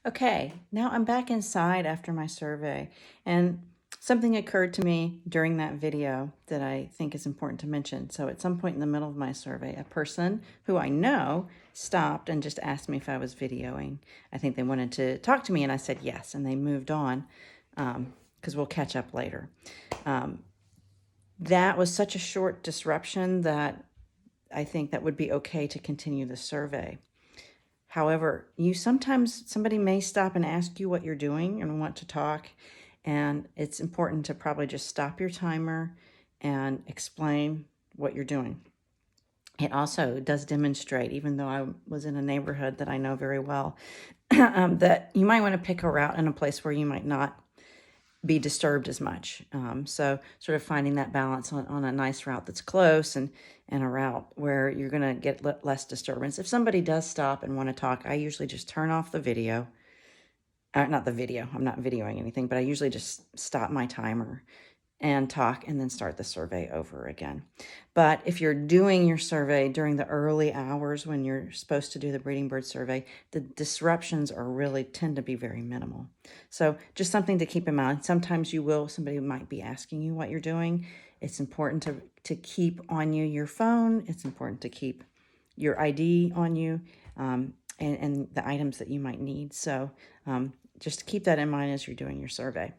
Okay, now I'm back inside after my survey, and something occurred to me during that video that I think is important to mention. So at some point in the middle of my survey, a person who I know stopped and just asked me if I was videoing. I think they wanted to talk to me, and I said yes, and they moved on because we'll catch up later. That was such a short disruption that I think that would be okay to continue the survey. However, somebody may stop and ask you what you're doing and want to talk, and it's important to probably just stop your timer and explain what you're doing. It also does demonstrate, even though I was in a neighborhood that I know very well, that you might want to pick a route in a place where you might not be disturbed as much. So sort of finding that balance on a nice route that's close and a route where you're going to get less disturbance. If somebody does stop and want to talk, I usually just turn off the video. Not the video, I'm not videoing anything, but I usually just stop my timer and talk and then start the survey over again. But if you're doing your survey during the early hours when you're supposed to do the breeding bird survey, the disruptions tend to be very minimal. So just something to keep in mind. Sometimes somebody might be asking you what you're doing. It's important to keep on you your phone. It's important to keep your ID on you and the items that you might need. So just keep that in mind as you're doing your survey.